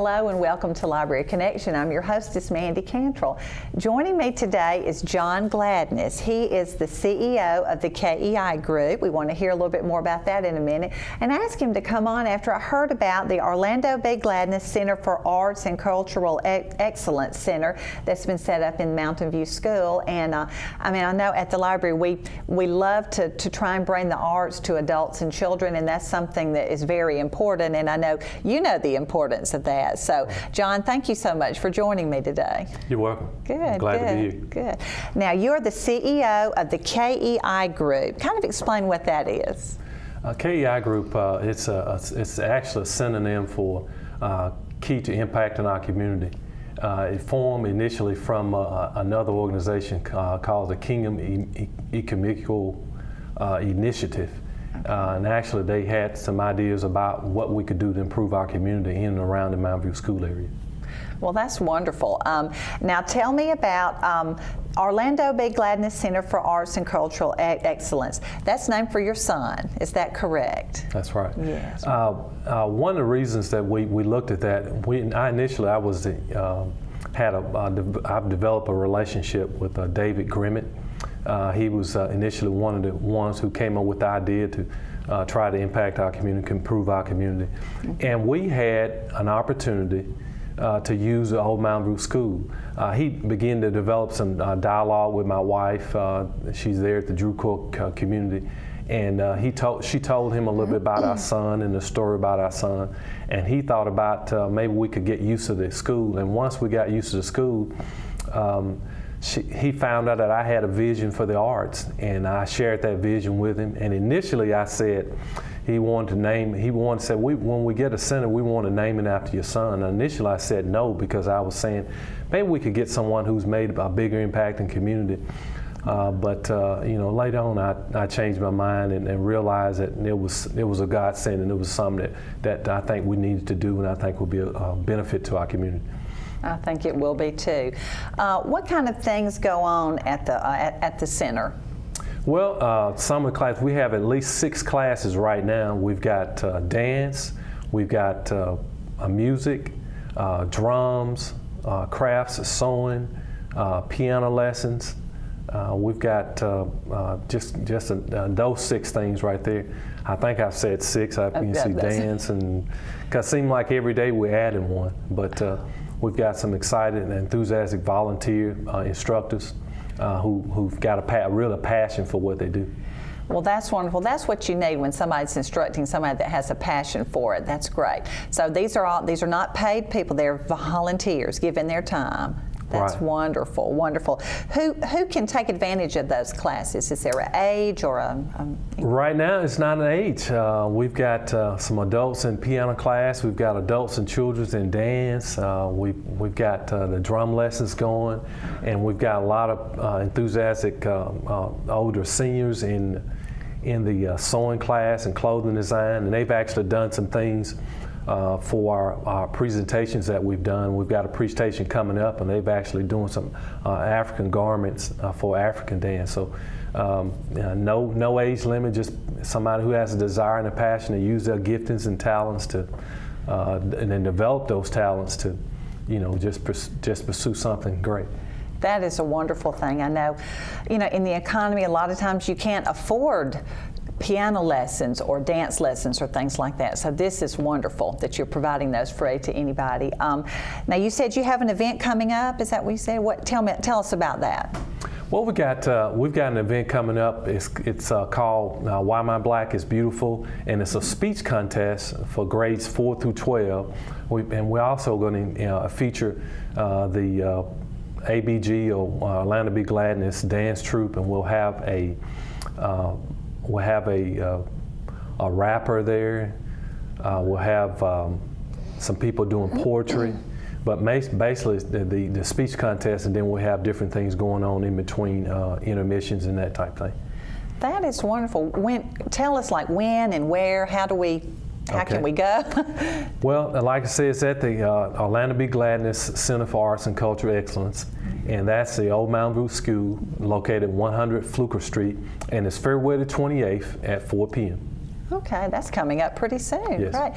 Hello and welcome to Library Connection. I'm your hostess, Mandi Cantrell. Joining me today is John Gladness. He is the CEO of the KEI Group. We want to hear a little bit more about that in a minute. And I asked him to come on after I heard about the Orlando B. Gladness Center for Arts and Cultural Excellence Center that's been set up in Mountain View School. And I know at the library we love to try and bring the arts to adults and children, and that's something that is very important. And I know you know the importance of that. So, John, thank you so much for joining me today. You're welcome. Good. Glad to be here. Good. Now, you're the CEO of the KEI Group. Kind of explain what that is. KEI Group, it's actually a synonym for key to impact in our community. It formed initially from another organization called the Kingdom Ecumenical Initiative. And actually they had some ideas about what we could do to improve our community in and around the Mountain View School area. Well, that's wonderful. Now tell me about Orlando B. Gladness Center for Arts and Cultural Excellence. That's named for your son, is that correct? That's right. Yes. One of the reasons that we looked at that, I've developed a relationship with David Grimmett. He was initially one of the ones who came up with the idea to try to impact our community, improve our community. Mm-hmm. And we had an opportunity to use the old Mountain View School. He began to develop some dialogue with my wife. She's there at the Drew Cook community. And she told him a little bit about our son and the story about our son. And he thought about maybe we could get used to the school. And once we got used to the school, he found out that I had a vision for the arts, and I shared that vision with him. And initially I said, when we get a center, we want to name it after your son. And initially I said no, because I was saying, maybe we could get someone who's made a bigger impact in the community. But later on I changed my mind and realized that it was a godsend, and it was something that I think we needed to do, and I think will be a benefit to our community. I think it will be too. What kind of things go on at the center? Well, some of the classes, we have at least 6 classes right now. We've got dance, we've got music, drums, crafts, sewing, piano lessons. We've got just those 6 things right there. I think I've said 6. You can see dance, and because it seems like every day we're adding one. But we've got some excited and enthusiastic volunteer instructors who've got a real passion for what they do. Well, that's wonderful. That's what you need when somebody's instructing somebody that has a passion for it. That's great. So these are not paid people. They're volunteers giving their time. That's right. Wonderful, wonderful. Who can take advantage of those classes? Is there an age or a Right now, it's not an age. We've got some adults in piano class. We've got adults and children's in dance. We've got the drum lessons going, and we've got a lot of enthusiastic older seniors in the sewing class and clothing design, and they've actually done some things for our presentations that we've done. We've got a presentation coming up, and they've actually doing some African garments for African dance. So no age limit, just somebody who has a desire and a passion to use their giftings and talents to, and then develop those talents to, just pursue something great. That is a wonderful thing. I know, in the economy, a lot of times you can't afford piano lessons or dance lessons or things like that. So this is wonderful that you're providing those free to anybody. Now you said you have an event coming up. Is that what you said? Tell us about that. Well, we've got an event coming up. It's called Why My Black is Beautiful, and it's a speech contest for grades 4 through 12. We're also going to feature the ABG or Orlando B. Gladness dance troupe, and we'll have a rapper there. We'll have some people doing poetry, but basically the speech contest, and then we'll have different things going on in between intermissions and that type of thing. That is wonderful. Tell us when and where. How can we go? Well, like I said, it's at the Orlando B. Gladness Center for Arts and Cultural Excellence, and that's the old Mountain View School located 100 Fluker Street, and it's February the 28th at 4 p.m. Okay, that's coming up pretty soon. Yes. Right.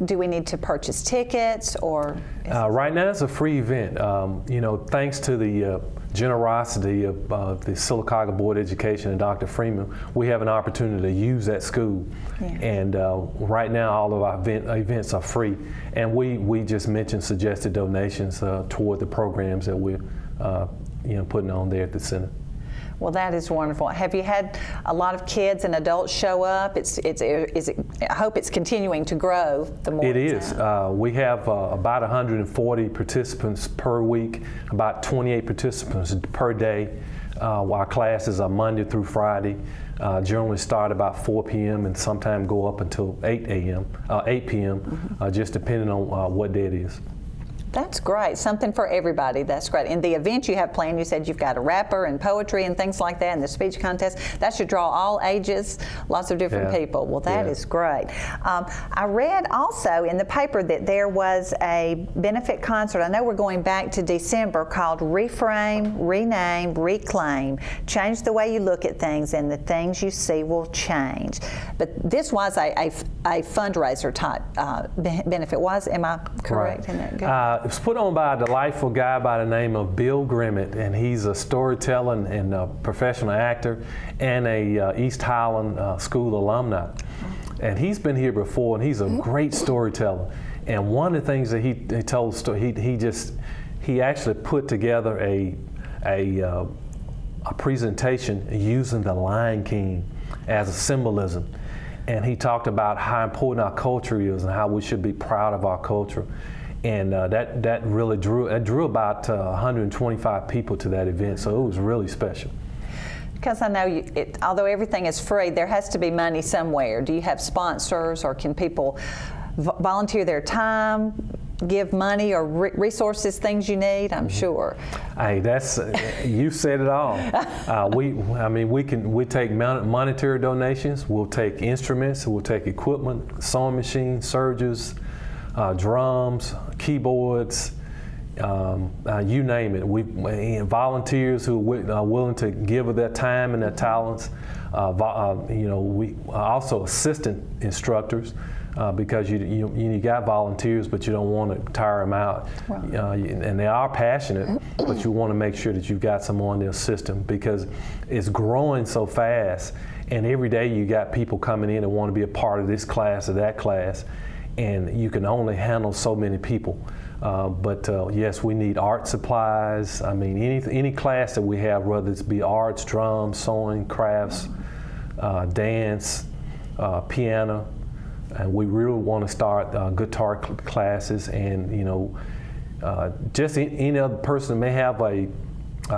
do we need to purchase tickets, or? Right now it's a free event. Thanks to the generosity of the Sylacauga Board of Education and Dr. Freeman, we have an opportunity to use that school. Yeah. And right now all of our events are free. And we just mentioned suggested donations toward the programs that we're putting on there at the center. Well, that is wonderful. Have you had a lot of kids and adults show up? I hope it's continuing to grow the more it it's is. out. We have about 140 participants per week, about 28 participants per day. Our classes are Monday through Friday. Generally start about 4 p.m. and sometimes go up until 8 p.m., just depending on what day it is. That's great. Something for everybody. That's great. And the event you have planned, you said you've got a rapper and poetry and things like that, and the speech contest. That should draw all ages, lots of different people. Well, that is great. I read also in the paper that there was a benefit concert. I know we're going back to December, called Reframe, Rename, Reclaim. Change the way you look at things, and the things you see will change. But this was a fundraiser type benefit. Am I correct in that? It was put on by a delightful guy by the name of Bill Grimmett, and he's a storyteller and a professional actor and a East Highland School alumni. And he's been here before, and he's a great storyteller. And one of the things that he told, he actually put together a presentation using the Lion King as a symbolism. And he talked about how important our culture is and how we should be proud of our culture. And that really drew about 125 people to that event, so it was really special. Because I know, although everything is free, there has to be money somewhere. Do you have sponsors, or can people volunteer their time, give money or resources, things you need? I'm sure. Hey, you said it all. We take monetary donations. We'll take instruments. We'll take equipment, sewing machines, sergers, drums, keyboards, you name it. Volunteers who are willing to give of their time and their talents. We also assistant instructors, because you got volunteers, but you don't want to tire them out. Right. And they are passionate, but you want to make sure that you've got someone to assist them, because it's growing so fast. And every day you got people coming in that want to be a part of this class or that class. And you can only handle so many people. But yes, we need art supplies. I mean, any class that we have, whether it's be arts, drums, sewing, crafts, dance, piano, and we really want to start guitar classes. And just any other person may have a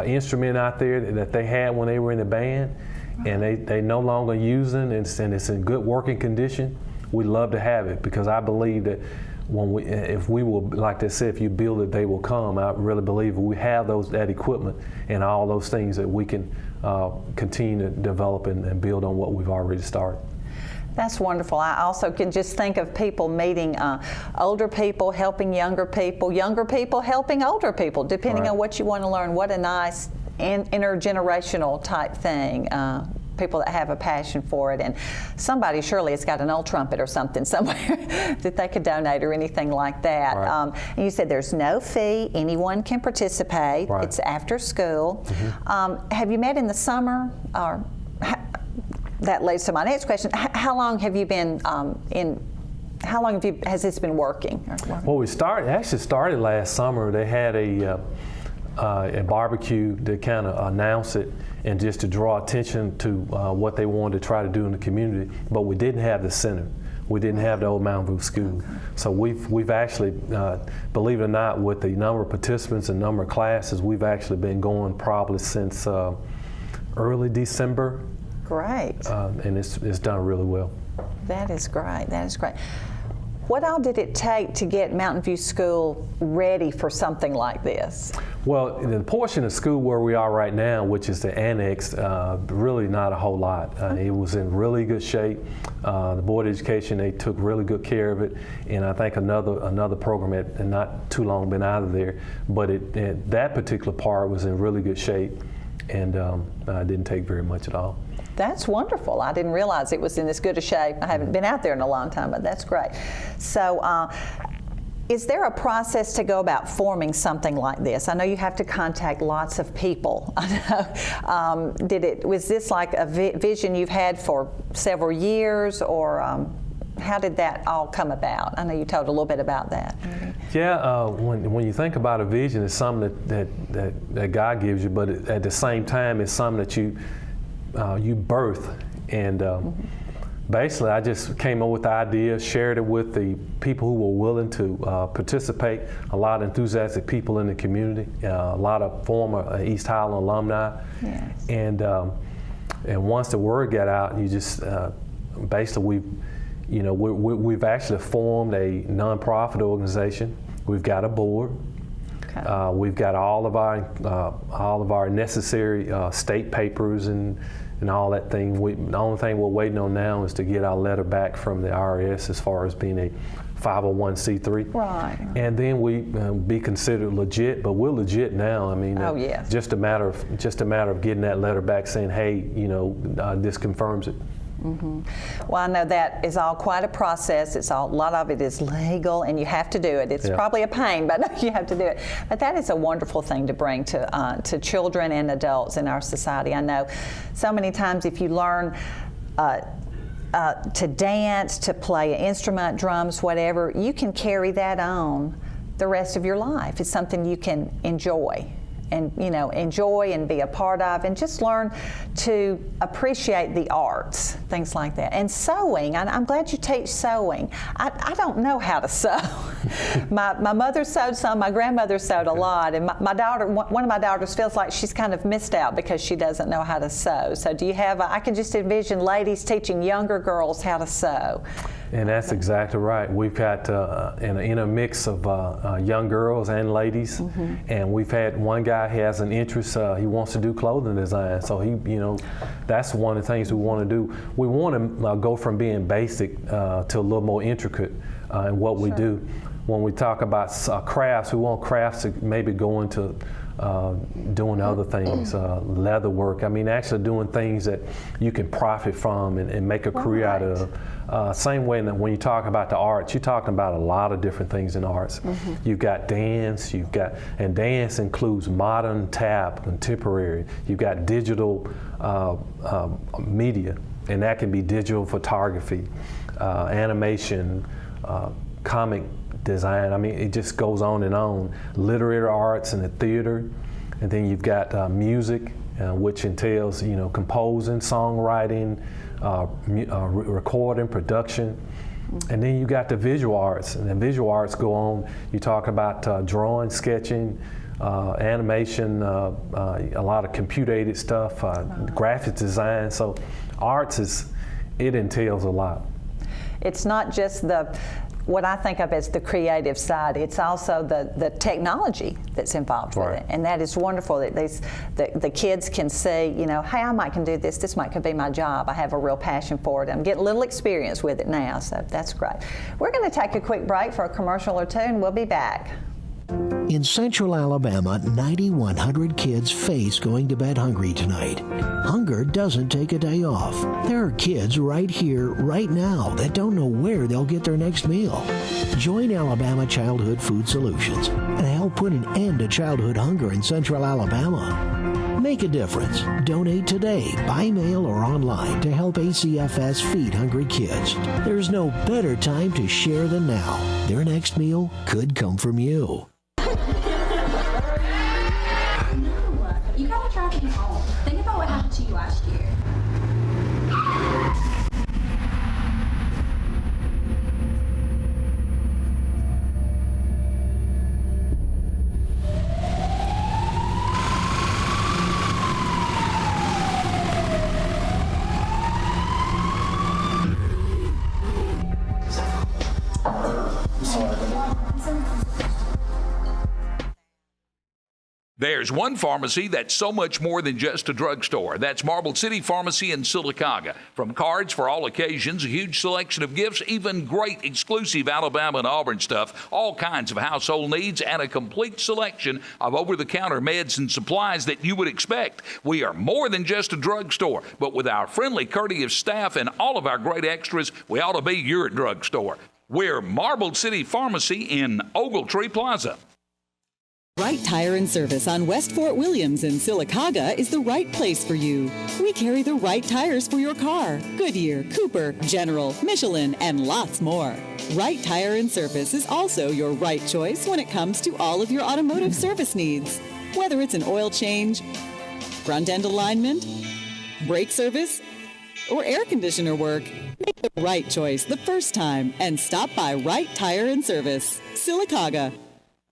instrument out there that they had when they were in the band, and they no longer using it, and it's in good working condition. We love to have it, because I believe that if we will, like they said, if you build it, they will come. I really believe we have that equipment and all those things that we can continue to develop and build on what we've already started. That's wonderful. I also can just think of people meeting older people, helping younger people helping older people, depending on what you want to learn. What a nice intergenerational type thing. People that have a passion for it, and somebody surely has got an old trumpet or something somewhere that they could donate, or anything like that. Right. And you said there's no fee, anyone can participate. Right. It's after school. Have you met in the summer? Or that leads to my next question. How long have you been has this been working? Well, we actually started last summer. They had a barbecue to kind of announce it, and just to draw attention to what they wanted to try to do in the community. But we didn't have the center. We didn't have the old Mountain View School. Okay. So we've actually, believe it or not, with the number of participants and number of classes, we've actually been going probably since early December. Great. And it's done really well. That is great. That is great. What all did it take to get Mountain View School ready for something like this? Well, the portion of school where we are right now, which is the annex, really not a whole lot. It was in really good shape. The Board of Education, they took really good care of it, and I think another program had not too long been out of there, but that particular part was in really good shape, and didn't take very much at all. That's wonderful. I didn't realize it was in this good a shape. I haven't been out there in a long time, but that's great. So, is there a process to go about forming something like this? I know you have to contact lots of people. I know. Was this like a vision you've had for several years, or how did that all come about? I know you told a little bit about that. Yeah, when you think about a vision, it's something that God gives you, but at the same time, it's something that you birth. And basically, I just came up with the idea, shared it with the people who were willing to participate, a lot of enthusiastic people in the community, a lot of former East Highland alumni. Yes. And once the word got out, you just basically we've actually formed a nonprofit organization. We've got a board. Okay. We've got all of our necessary state papers and all that thing. The only thing we're waiting on now is to get our letter back from the IRS as far as being a 501c3. Right. And then we be considered legit, but we're legit now. I mean, yes. just a matter of getting that letter back saying, hey, this confirms it. Mm-hmm. Well, I know that is all quite a process. A lot of it is legal, and you have to do it. It's probably a pain, but you have to do it. But that is a wonderful thing to bring to children and adults in our society. I know so many times if you learn to dance, to play an instrument, drums, whatever, you can carry that on the rest of your life. It's something you can enjoy. And enjoy and be a part of, and just learn to appreciate the arts, things like that. And sewing, I'm glad you teach sewing. I don't know how to sew. My mother sewed some, my grandmother sewed a lot, and my daughter, one of my daughters feels like she's kind of missed out because she doesn't know how to sew. So do you have, I can just envision ladies teaching younger girls how to sew. And that's exactly right. We've got in a mix of young girls and ladies, and we've had one guy, he has an interest, he wants to do clothing design, so that's one of the things we want to do. We want to go from being basic to a little more intricate in what we do. When we talk about crafts, we want crafts to maybe go into doing other things, leather work. I mean, actually doing things that you can profit from and make a career out of. Same way that when you talk about the arts, you're talking about a lot of different things in arts. You've got dance, and dance includes modern, tap, contemporary. You've got digital media, and that can be digital photography, animation, comic design. I mean, it just goes on and on. Literary arts and the theater, and then you've got music, which entails composing, songwriting, recording, production, and then you got the visual arts, and the visual arts go on. You talk about drawing, sketching, animation, a lot of computer-aided stuff, graphic design. So arts it entails a lot. It's not just what I think of as the creative side, it's also the technology that's involved with it. And that is wonderful that the kids can see, hey, I can do this. This could be my job. I have a real passion for it. I'm getting a little experience with it now, so that's great. We're going to take a quick break for a commercial or two, and we'll be back. In Central Alabama, 9,100 kids face going to bed hungry tonight. Hunger doesn't take a day off. There are kids right here, right now, that don't know where they'll get their next meal. Join Alabama Childhood Food Solutions and help put an end to childhood hunger in Central Alabama. Make a difference. Donate today, by mail or online, to help ACFS feed hungry kids. There's no better time to share than now. Their next meal could come from you. You gotta try being home. Think about what happened to you last year. There's one pharmacy that's so much more than just a drugstore. That's Marble City Pharmacy in Sylacauga. From cards for all occasions, a huge selection of gifts, even great exclusive Alabama and Auburn stuff, all kinds of household needs, and a complete selection of over-the-counter meds and supplies that you would expect. We are more than just a drugstore, but with our friendly, courteous staff and all of our great extras, we ought to be your drugstore. We're Marble City Pharmacy in Ogletree Plaza. Wright Tire and Service on West Fort Williams in Sylacauga is the right place for you. We carry the right tires for your car: Goodyear, Cooper, General, Michelin, and lots more. Wright Tire and Service is also your right choice when it comes to all of your automotive service needs. Whether it's an oil change, front end alignment, brake service, or air conditioner work, make the right choice the first time and stop by Wright Tire and Service, Sylacauga.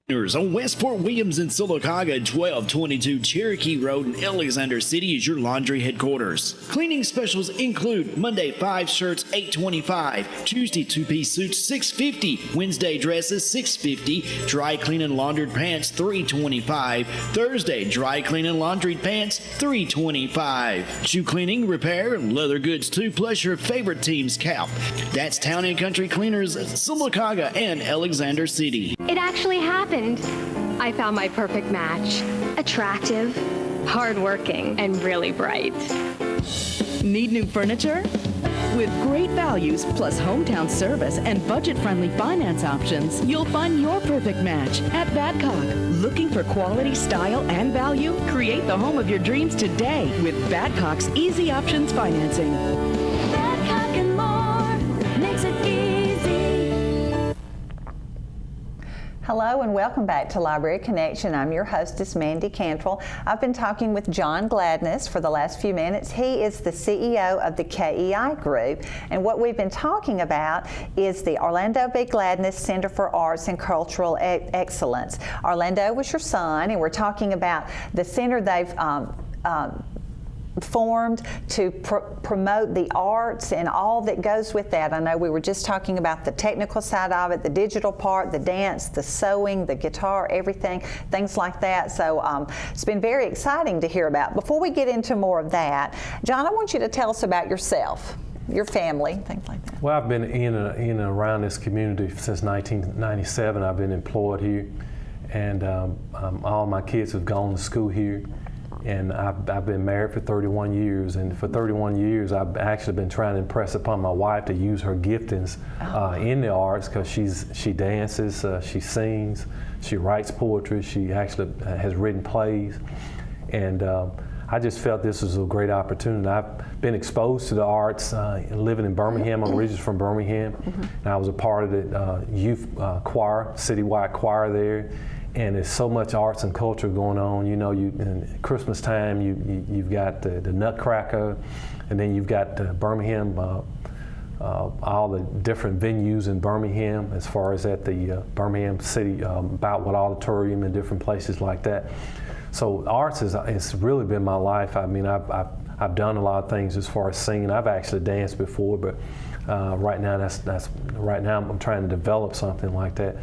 On West Fort Williams in Sylacauga, 1222 Cherokee Road in Alexander City is your laundry headquarters. Cleaning specials include Monday 5 shirts $8.25, Tuesday 2-piece suits $6.50, Wednesday dresses $6.50, dry clean and laundered pants $3.25, Thursday dry clean and laundry pants $3.25. Shoe cleaning, repair, leather goods too, plus your favorite team's cap. That's Town and Country Cleaners, Sylacauga and Alexander City. It actually happened. I found my perfect match. Attractive, hardworking, and really bright. Need new furniture? With great values plus hometown service and budget-friendly finance options, you'll find your perfect match at Badcock. Looking for quality, style, and value? Create the home of your dreams today with Badcock's Easy Options Financing. Badcock and more makes it easy. Hello and welcome back to Library Connection. I'm your hostess, Mandi Cantrell. I've been talking with John Gladness for the last few minutes. He is the CEO of the KEI Group, and what we've been talking about is the Orlando B. Gladness Center for Arts and Cultural Excellence. Orlando was your son, and we're talking about the center they've formed to promote the arts and all that goes with that. I know we were just talking about the technical side of it, the digital part, the dance, the sewing, the guitar, everything, things like that. So it's been very exciting to hear about. Before we get into more of that, John, I want you to tell us about yourself, your family, things like that. Well, I've been in and around this community since 1997. I've been employed here, and all my kids have gone to school here. And I've been married for 31 years, and for 31 years I've actually been trying to impress upon my wife to use her giftings in the arts, because she dances, she sings, she writes poetry, she actually has written plays, and I just felt this was a great opportunity. I've been exposed to the arts living in Birmingham. I'm originally from Birmingham, and I was a part of the youth choir, citywide choir there. And there's so much arts and culture going on. You know, in Christmas time, you've got the Nutcracker, and then you've got Birmingham, all the different venues in Birmingham, as far as at the Birmingham City Boutwood Auditorium and different places like that. So arts it's really been my life. I mean, I've done a lot of things as far as singing. I've actually danced before, but right now right now I'm trying to develop something like that.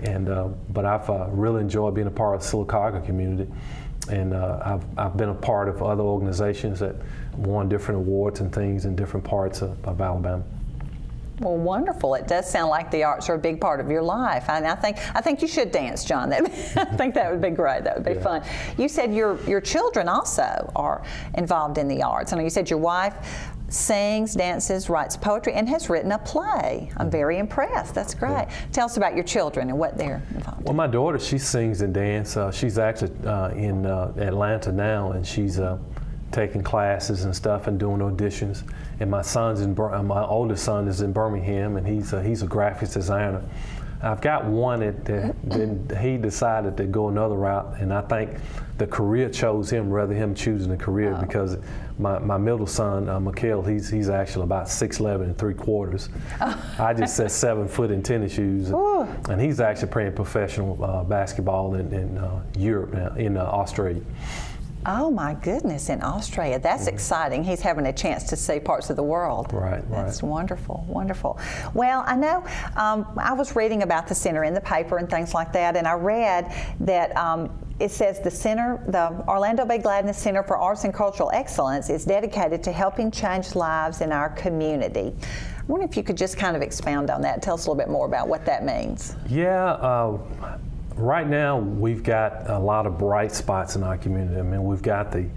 And but I've really enjoyed being a part of the Sylacauga community, and I've been a part of other organizations that won different awards and things in different parts of Alabama. Well, wonderful. It does sound like the arts are a big part of your life. And I think you should dance, John. I think that would be great. That would be fun. You said your children also are involved in the arts. I know you said your wife sings, dances, writes poetry, and has written a play. I'm very impressed. That's great. Yeah. Tell us about your children and what they're involved in. Well, my daughter, she sings and dances. She's actually in Atlanta now, and she's taking classes and stuff and doing auditions. And my oldest son is in Birmingham, and he's a graphics designer. I've got one that he decided to go another route, and I think the career chose him rather than him choosing the career, because my middle son, Mikhail, he's actually about 6'11" and 3/4. I just said 7 foot in tennis shoes, and he's actually playing professional basketball in Europe now, in Australia. Oh my goodness, in Australia. That's exciting. He's having a chance to see parts of the world. Right. That's wonderful, wonderful. Well, I know I was reading about the center in the paper and things like that, and I read that it says the Orlando Bay Gladness Center for Arts and Cultural Excellence is dedicated to helping change lives in our community. I wonder if you could just kind of expound on that. Tell us a little bit more about what that means. Yeah. Right now, we've got a lot of bright spots in our community. I mean, we've got the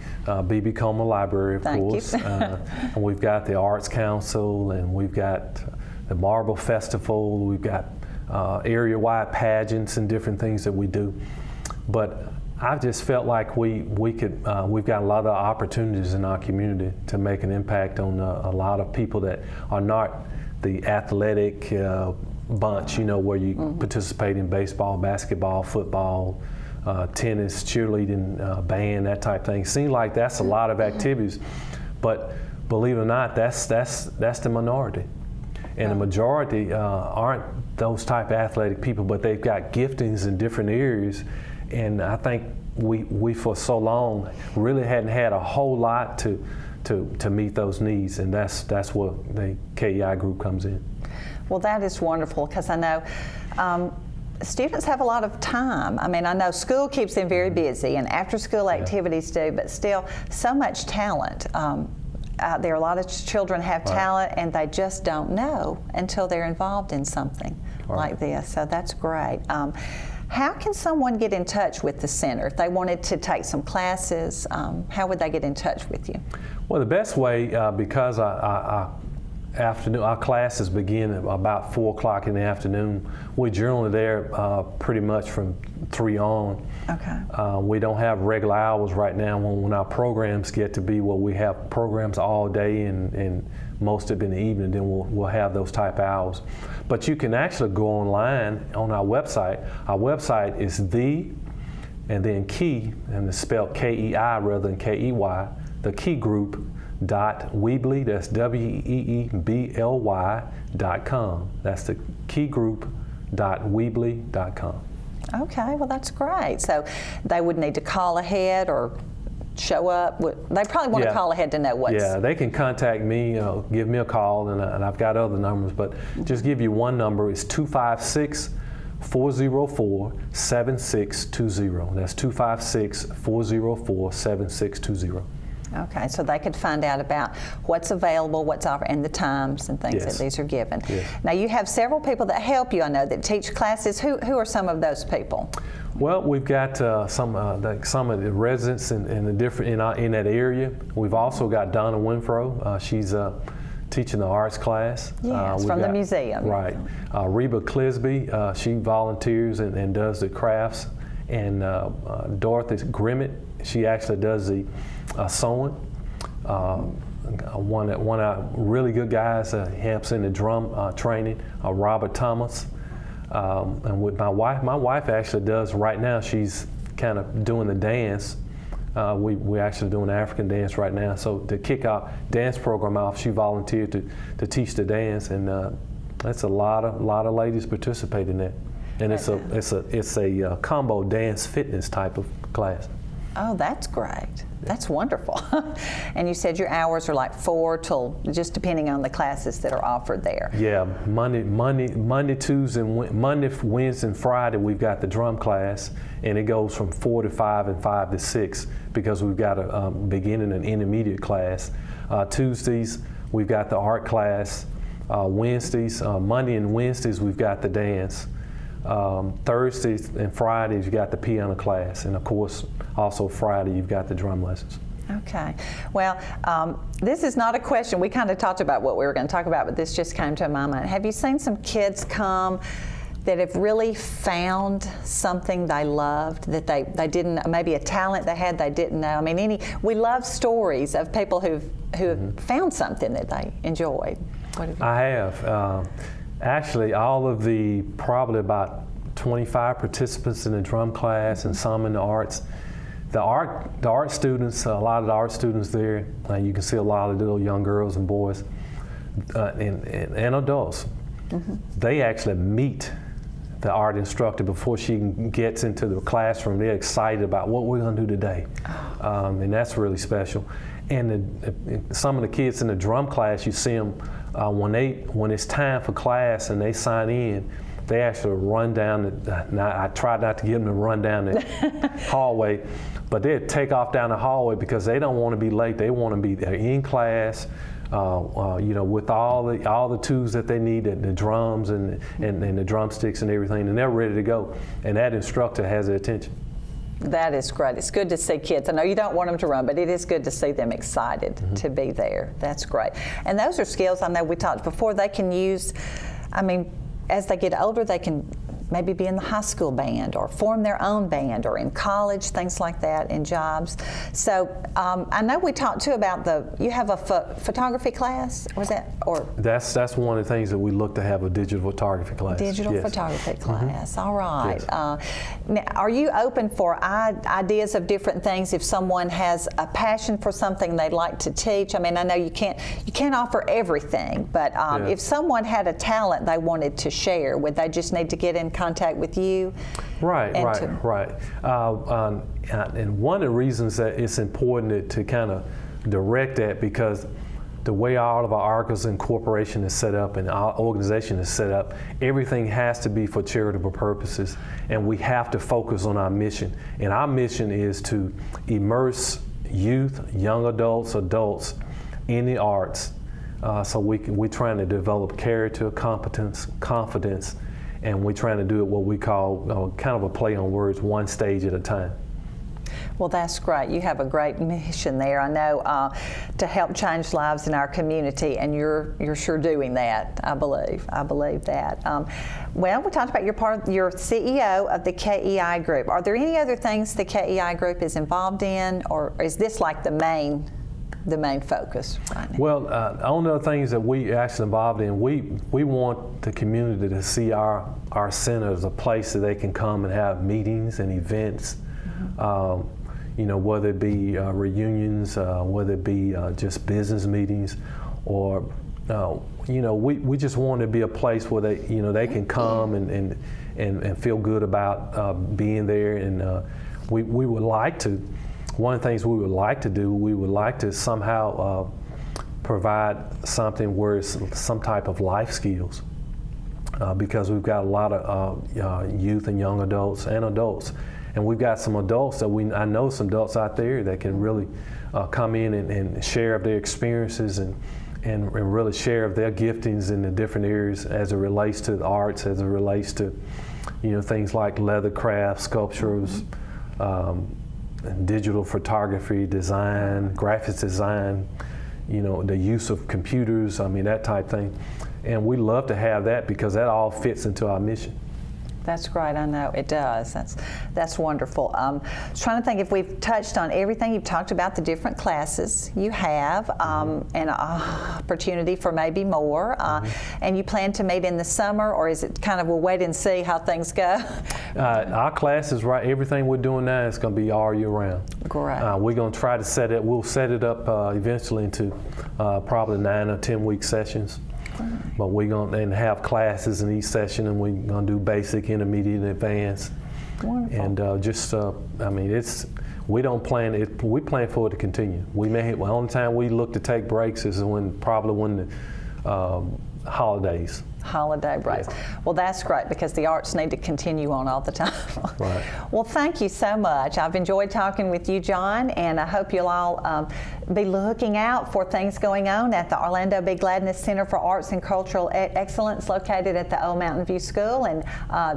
B.B. Comer Library, of course, and we've got the Arts Council, and we've got the Marble Festival. We've got area-wide pageants and different things that we do. But I just felt like we've got a lot of opportunities in our community to make an impact on a lot of people that are not the athletic bunch, where you participate in baseball, basketball, football, tennis, cheerleading, band, that type of thing. Seems like that's a lot of activities, but believe it or not, that's the minority. And the majority aren't those type of athletic people, but they've got giftings in different areas. And I think we for so long really hadn't had a whole lot to meet those needs, and that's where the KEI group comes in. Well, that is wonderful, because I know students have a lot of time. I mean, I know school keeps them very busy, and after-school activities do, but still, so much talent out there. A lot of children have talent, and they just don't know until they're involved in something like this. So that's great. How can someone get in touch with the center if they wanted to take some classes? How would they get in touch with you? Well, the best way, because our classes begin at about 4 o'clock in the afternoon. We're generally there pretty much from 3 on. Okay. We don't have regular hours right now when our programs get to be where we have programs all day and most of it in the evening, then we'll have those type of hours. But you can actually go online on our website. Our website is and then key, and it's spelled KEI rather than KEY, the Key Group .weebly, that's WEEBLY.com. That's the keygroup.weebly.com. Okay, well that's great. So they would need to call ahead or show up. They probably want to call ahead to know what's... Yeah, they can contact me, give me a call, and I've got other numbers, but just give you one number. It's 256-404-7620. That's 256-404-7620. Okay, so they could find out about what's available, what's offered, and the times and things that these are given. Yes. Now, you have several people that help you, I know, that teach classes. Who are some of those people? Well, we've got some of the residents in that area. We've also got Donna Winfro. She's teaching the arts class. Yes, from the museum. Right. Reba Clisby, she volunteers and does the crafts. And Dorothy Grimmett, she actually does the sewing. One of our really good guys helps in the drum training, Robert Thomas. And with my wife actually does right now, she's kind of doing the dance. We're actually doing African dance right now. So to kick our dance program off, she volunteered to teach the dance, and that's a lot of ladies participate in that. And it's a combo dance fitness type of class. Oh, that's great. That's wonderful. And you said your hours are like 4 till, just depending on the classes that are offered there. Yeah, Monday, Tuesday, Wednesday, and Friday we've got the drum class, and it goes from 4 to 5 and 5 to 6 because we've got a beginning and intermediate class. Tuesdays we've got the art class. Wednesdays, Monday and Wednesdays we've got the dance. Thursdays and Fridays you got the piano class, and of course also Friday you've got the drum lessons. Okay. Well, this is not a question. We kind of talked about what we were going to talk about, but this just came to my mind. Have you seen some kids come that have really found something they loved, that they didn't, maybe a talent they had they didn't know? I mean, we love stories of people who have found something that they enjoyed. What have you? I have. Actually, all of the probably about 25 participants in the drum class and some in the arts. The art students, a lot of the art students there, you can see a lot of little young girls and boys and adults. Mm-hmm. They actually meet the art instructor before she gets into the classroom. They're excited about what we're going to do today, and that's really special. And some of the kids in the drum class, you see them when it's time for class and they sign in, they actually run down I try not to get them to run down the hallway, but they'd take off down the hallway because they don't want to be late. They want to be there in class, with all the tools that they need, the drums and the drumsticks and everything, and they're ready to go. And that instructor has their attention. That is great. It's good to see kids. I know you don't want them to run, but it is good to see them excited to be there. That's great. And those are skills I know we talked before they can use. I mean, as they get older, they can maybe be in the high school band or form their own band, or in college, things like that, in jobs. So I know we talked too about you have a photography class, was that? Or that's one of the things that we look to have, a digital photography class. Digital photography class, all right. Yes. Now, are you open for ideas of different things if someone has a passion for something they'd like to teach? I mean, I know you can't offer everything, but if someone had a talent they wanted to share, would they just need to get in contact with you? Right. And one of the reasons that it's important to kind of direct that, because the way all of our Arkansas Corporation is set up and our organization is set up, everything has to be for charitable purposes, and we have to focus on our mission. And our mission is to immerse youth, young adults in the arts. So we're trying to develop character, competence, confidence, and we're trying to do it what we call kind of a play on words, one stage at a time. Well, that's great. You have a great mission there, I know, to help change lives in our community, and you're sure doing that, I believe. I believe that. Well, we talked about you're CEO of the KEI Group. Are there any other things the KEI Group is involved in, or is this like the main focus right now? Well, on the things that we actually involved in, we want the community to see our center as a place that they can come and have meetings and events, whether it be reunions, whether it be just business meetings, or we just want to be a place where they can come and feel good about being there, and we would like to. One of the things we would like to do, we would like to somehow provide something where it's some type of life skills, because we've got a lot of youth and young adults and adults, and we've got some adults that I know some adults out there that can really come in and share of their experiences and really share of their giftings in the different areas as it relates to the arts, as it relates to things like leather crafts, sculptures, digital photography, design, graphics design, the use of computers, that type thing. And we love to have that because that all fits into our mission. That's great. I know it does. That's wonderful. I was trying to think if we've touched on everything. You've talked about the different classes you have, and an opportunity for maybe more. And you plan to meet in the summer, or is it kind of we'll wait and see how things go? Our classes, right? Everything we're doing now is going to be all year round. Great. We're going to try to set it. We'll set it up eventually into probably 9 or 10 week sessions. But we're going to have classes in each session, and we're going to do basic, intermediate, and advanced. Wonderful. And we don't plan it. We plan for it to continue. The only time we look to take breaks is when the holidays. Holiday breaks. Yeah. Well, that's great because the arts need to continue on all the time. Right. Well, thank you so much. I've enjoyed talking with you, John, and I hope you'll all be looking out for things going on at the Orlando B. Gladness Center for Arts and Cultural Excellence located at the Old Mountain View School, and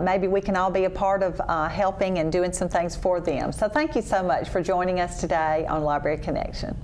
maybe we can all be a part of helping and doing some things for them. So thank you so much for joining us today on Library Connection.